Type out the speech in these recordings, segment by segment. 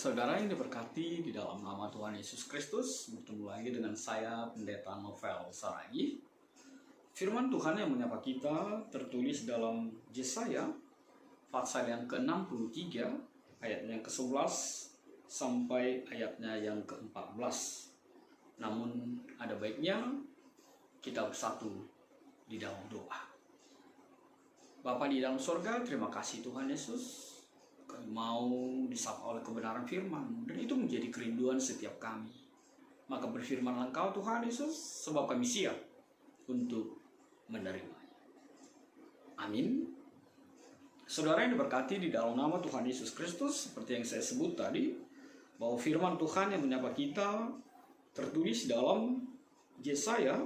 Saudara yang diberkati di dalam nama Tuhan Yesus Kristus, bertemu lagi dengan saya, Pendeta Novel Saragi. Firman Tuhan yang menyapa kita tertulis dalam Yesaya, pasal yang ke-63, ayatnya yang ke-11 sampai ayatnya yang ke-14. Namun ada baiknya kita bersatu di dalam doa. Bapa di dalam sorga, terima kasih Tuhan Yesus. Kami mau disapa oleh kebenaran firman, dan itu menjadi kerinduan setiap kami. Maka berfirmanlah Engkau Tuhan Yesus, sebab kami siap untuk menerimanya. Amin. Saudara yang diberkati di dalam nama Tuhan Yesus Kristus, seperti yang saya sebut tadi, bahwa firman Tuhan yang menyapa kita tertulis dalam Yesaya,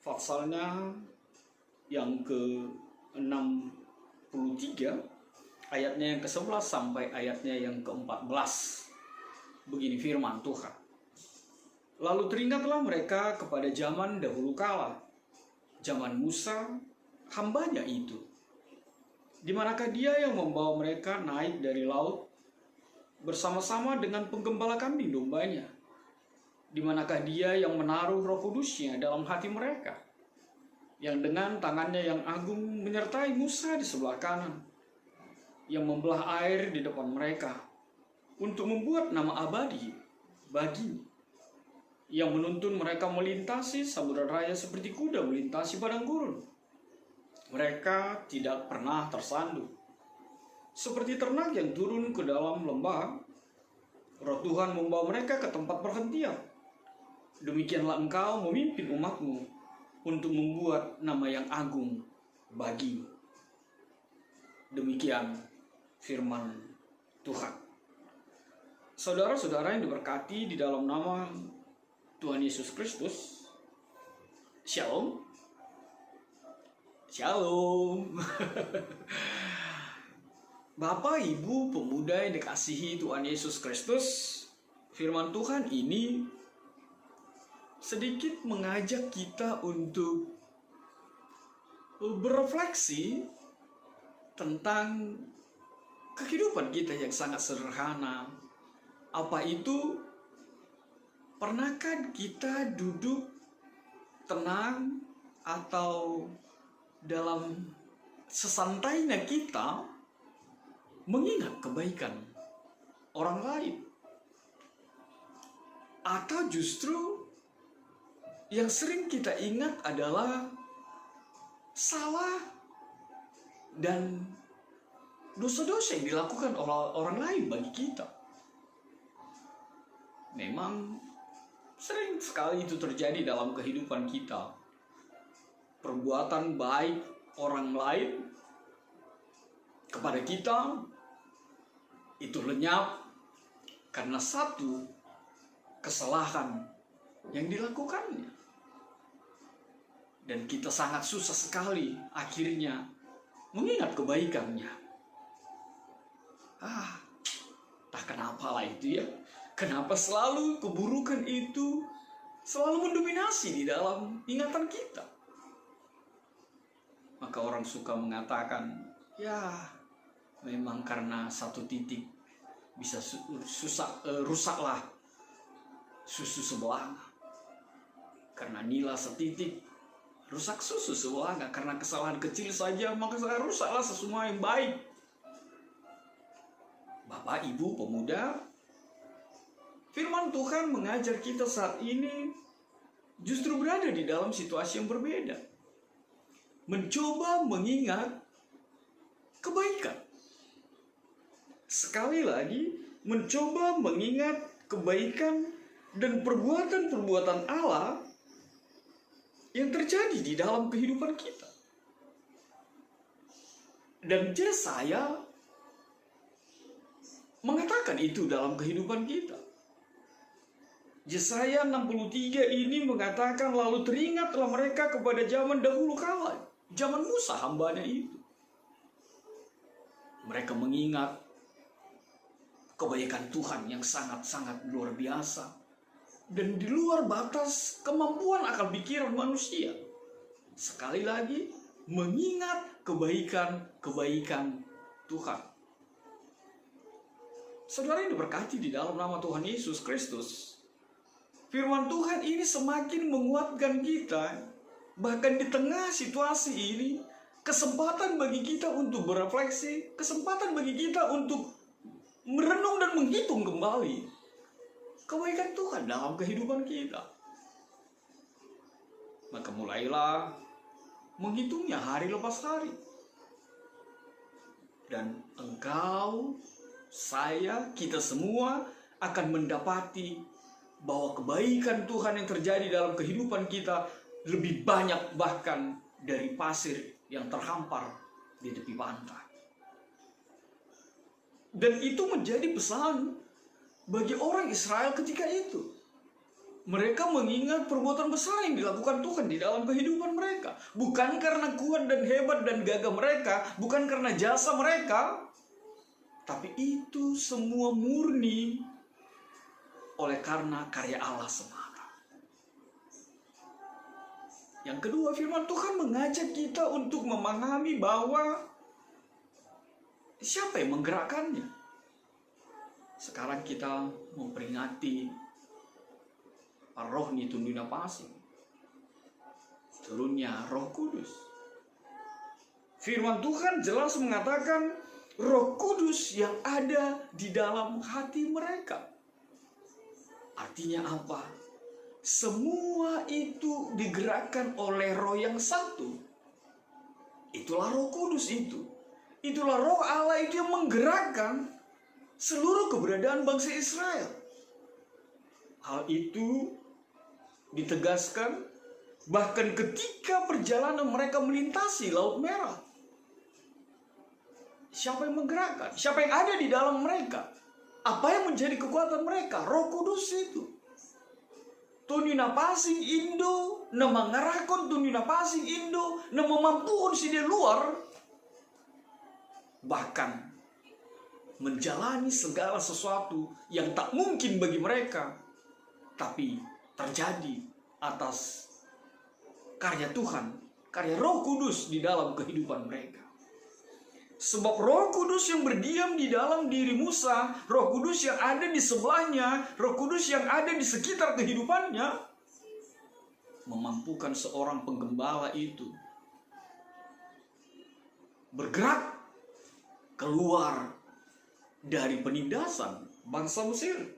pasalnya yang ke-63, ayatnya yang ke-11 sampai ayatnya yang ke-14. Begini firman Tuhan. Lalu teringatlah mereka kepada zaman dahulu kala, zaman Musa, hambanya itu. Di manakah dia yang membawa mereka naik dari laut bersama-sama dengan penggembala kambing dombanya? Di manakah dia yang menaruh Roh Kudusnya dalam hati mereka, yang dengan tangannya yang agung menyertai Musa di sebelah kanan, yang membelah air di depan mereka untuk membuat nama abadi baginya, yang menuntun mereka melintasi samudera raya seperti kuda melintasi padang gurun. Mereka tidak pernah tersandung, seperti ternak yang turun ke dalam lembah. Roh Tuhan membawa mereka ke tempat perhentian. Demikianlah Engkau memimpin umat-Mu untuk membuat nama yang agung bagi-Mu. Demikian firman Tuhan. Saudara-saudara yang diberkati di dalam nama Tuhan Yesus Kristus, Shalom. Shalom. Bapak, Ibu, pemuda yang dikasihi Tuhan Yesus Kristus, firman Tuhan ini sedikit mengajak kita untuk berefleksi tentang kehidupan kita yang sangat sederhana. Apa itu? Pernahkah kita duduk tenang atau dalam sesantainya kita mengingat kebaikan orang lain? Atau justru yang sering kita ingat adalah salah dan dosa-dosa yang dilakukan oleh orang lain bagi kita? Memang sering sekali itu terjadi dalam kehidupan kita. Perbuatan baik orang lain kepada kita itu lenyap karena satu kesalahan yang dilakukannya. Dan kita sangat susah sekali akhirnya mengingat kebaikannya. Tak kenapa lah itu ya. Kenapa selalu keburukan itu selalu mendominasi di dalam ingatan kita? Maka orang suka mengatakan, ya memang karena satu titik bisa rusaklah susu sebelanga. Karena nila setitik rusak susu sebelanga. Karena kesalahan kecil saja maka rusaklah semua yang baik. Bapak, Ibu, pemuda, firman Tuhan mengajar kita saat ini justru berada di dalam situasi yang berbeda. Mencoba mengingat kebaikan. Sekali lagi, mencoba mengingat kebaikan dan perbuatan-perbuatan Allah yang terjadi di dalam kehidupan kita. Dan Yesaya mengatakan itu dalam kehidupan kita. Yesaya 63 ini mengatakan, lalu teringatlah mereka kepada zaman dahulu kala, zaman Musa hambanya itu. Mereka mengingat kebaikan Tuhan yang sangat-sangat luar biasa dan di luar batas kemampuan akal pikiran manusia. Sekali lagi, mengingat kebaikan-kebaikan Tuhan. Saudara yang diberkati di dalam nama Tuhan Yesus Kristus, firman Tuhan ini semakin menguatkan kita. Bahkan di tengah situasi ini, kesempatan bagi kita untuk berefleksi, kesempatan bagi kita untuk merenung dan menghitung kembali kebaikan Tuhan dalam kehidupan kita. Maka mulailah menghitungnya hari lepas hari. Dan engkau, saya, kita semua akan mendapati bahwa kebaikan Tuhan yang terjadi dalam kehidupan kita lebih banyak bahkan dari pasir yang terhampar di tepi pantai. Dan itu menjadi pesan bagi orang Israel ketika itu. Mereka mengingat perbuatan besar yang dilakukan Tuhan di dalam kehidupan mereka. Bukan karena kuat dan hebat dan gagah mereka, bukan karena jasa mereka, tapi itu semua murni oleh karena karya Allah semata. Yang kedua, firman Tuhan mengajak kita untuk memahami bahwa siapa yang menggerakkannya. Sekarang kita memperingati roh nitunduna pasing, turunnya Roh Kudus. Firman Tuhan jelas mengatakan Roh Kudus yang ada di dalam hati mereka. Artinya apa? Semua itu digerakkan oleh Roh yang satu. Itulah Roh Kudus itu. Itulah Roh Allah itu yang menggerakkan seluruh keberadaan bangsa Israel. Hal itu ditegaskan bahkan ketika perjalanan mereka melintasi Laut Merah. Siapa yang menggerakkan? Siapa yang ada di dalam mereka? Apa yang menjadi kekuatan mereka? Roh Kudus itu. Tunina pasing Indo, na mangarakon tunina pasing Indo, na memampukan si dia luar. Bahkan menjalani segala sesuatu yang tak mungkin bagi mereka, tapi terjadi atas karya Tuhan, karya Roh Kudus di dalam kehidupan mereka. Sebab Roh Kudus yang berdiam di dalam diri Musa, Roh Kudus yang ada di sebelahnya, Roh Kudus yang ada di sekitar kehidupannya, memampukan seorang penggembala itu bergerak keluar dari penindasan bangsa Mesir.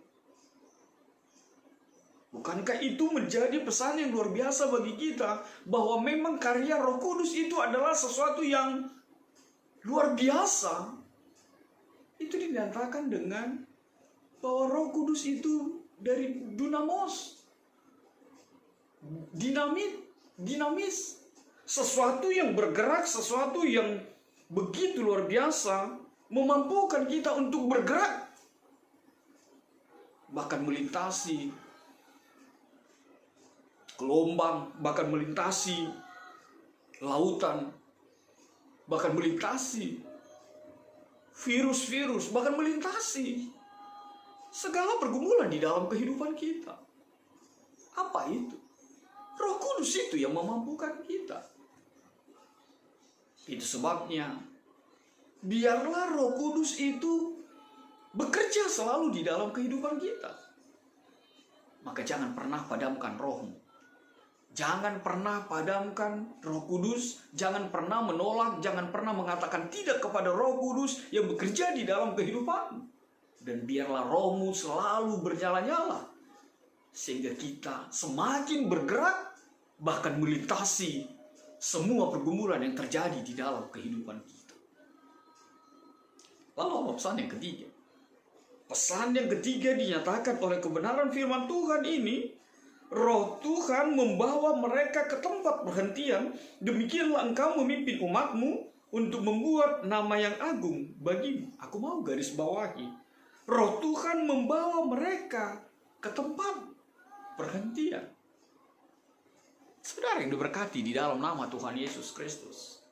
Bukankah itu menjadi pesan yang luar biasa bagi kita, bahwa memang karya Roh Kudus itu adalah sesuatu yang luar biasa. Itu dinyatakan dengan bahwa Roh Kudus itu dari dunamos, dinamis, sesuatu yang bergerak, sesuatu yang begitu luar biasa, memampukan kita untuk bergerak, bahkan melintasi gelombang, bahkan melintasi lautan, bahkan melintasi virus-virus, bahkan melintasi segala pergumulan di dalam kehidupan kita. Apa itu? Roh Kudus itu yang memampukan kita. Itu sebabnya biarlah Roh Kudus itu bekerja selalu di dalam kehidupan kita. Maka jangan pernah padamkan rohmu. Jangan pernah padamkan Roh Kudus, jangan pernah menolak, jangan pernah mengatakan tidak kepada Roh Kudus yang bekerja di dalam kehidupanmu. Dan biarlah rohmu selalu bernyala-nyala, sehingga kita semakin bergerak, bahkan melintasi semua pergumulan yang terjadi di dalam kehidupan kita. Lalu apa pesan yang ketiga? Pesan yang ketiga dinyatakan oleh kebenaran firman Tuhan ini. Roh Tuhan membawa mereka ke tempat perhentian. Demikianlah engkau memimpin umatmu untuk membuat nama yang agung bagimu. Aku mau garis bawahi. Roh Tuhan membawa mereka ke tempat perhentian. Saudara yang diberkati di dalam nama Tuhan Yesus Kristus.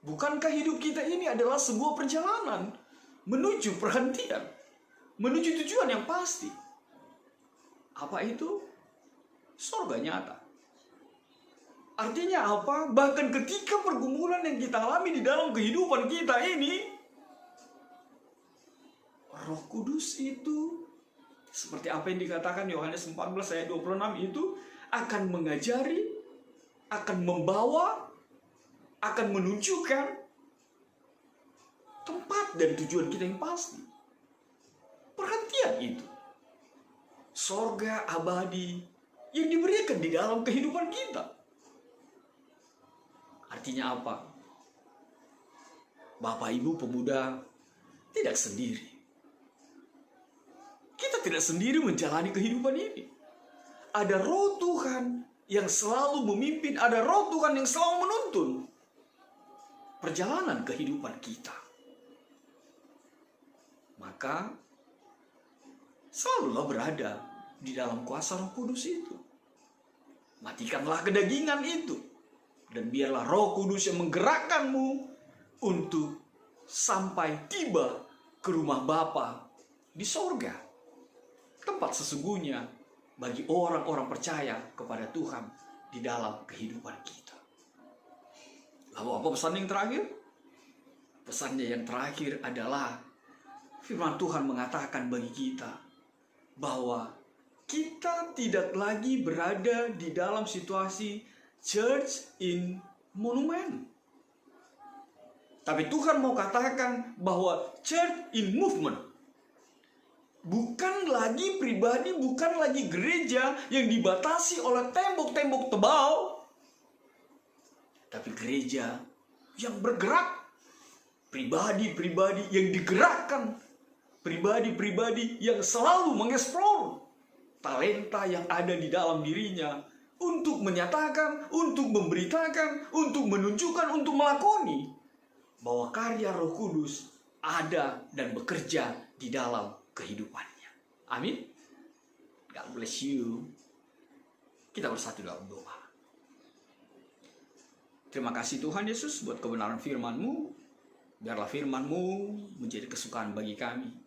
Bukankah hidup kita ini adalah sebuah perjalanan menuju perhentian, menuju tujuan yang pasti? Apa itu? Surga nyata. Artinya apa? Bahkan ketika pergumulan yang kita alami di dalam kehidupan kita ini, Roh Kudus itu seperti apa yang dikatakan Yohanes 14 ayat 26 itu akan mengajari, akan membawa, akan menunjukkan tempat dan tujuan kita yang pasti. Perhatian itu. Sorga abadi yang diberikan di dalam kehidupan kita. Artinya apa? Bapak Ibu pemuda tidak sendiri. Kita tidak sendiri menjalani kehidupan ini. Ada Roh Tuhan yang selalu memimpin, ada Roh Tuhan yang selalu menuntun perjalanan kehidupan kita. Maka selalulah berada di dalam kuasa Roh Kudus itu. Matikanlah kedagingan itu. Dan biarlah Roh Kudus yang menggerakkanmu untuk sampai tiba ke rumah Bapa di sorga. Tempat sesungguhnya bagi orang-orang percaya kepada Tuhan di dalam kehidupan kita. Lalu apa pesan yang terakhir? Pesannya yang terakhir adalah firman Tuhan mengatakan bagi kita bahwa kita tidak lagi berada di dalam situasi church in monument. Tapi Tuhan mau katakan bahwa church in movement. Bukan lagi pribadi, bukan lagi gereja yang dibatasi oleh tembok-tembok tebal. Tapi gereja yang bergerak. Pribadi-pribadi yang digerakkan. Pribadi-pribadi yang selalu mengeksplor talenta yang ada di dalam dirinya untuk menyatakan, untuk memberitakan, untuk menunjukkan, untuk melakoni bahwa karya Roh Kudus ada dan bekerja di dalam kehidupannya. Amin. God bless you. Kita bersatu dalam doa. Terima kasih Tuhan Yesus buat kebenaran firman-Mu. Biarlah firman-Mu menjadi kesukaan bagi kami.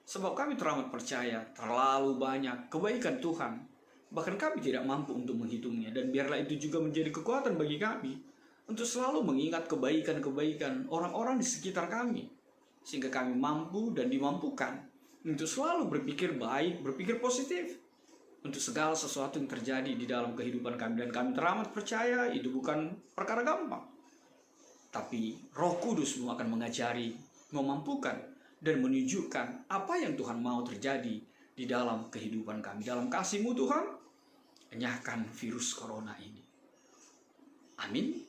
Sebab kami teramat percaya terlalu banyak kebaikan Tuhan. Bahkan kami tidak mampu untuk menghitungnya. Dan biarlah itu juga menjadi kekuatan bagi kami untuk selalu mengingat kebaikan-kebaikan orang-orang di sekitar kami. Sehingga kami mampu dan dimampukan untuk selalu berpikir baik, berpikir positif untuk segala sesuatu yang terjadi di dalam kehidupan kami. Dan kami teramat percaya itu bukan perkara gampang. Tapi Roh Kudus akan mengajari, memampukan, dan menunjukkan apa yang Tuhan mau terjadi di dalam kehidupan kami. Dalam kasih-Mu Tuhan, enyahkan virus corona ini. Amin.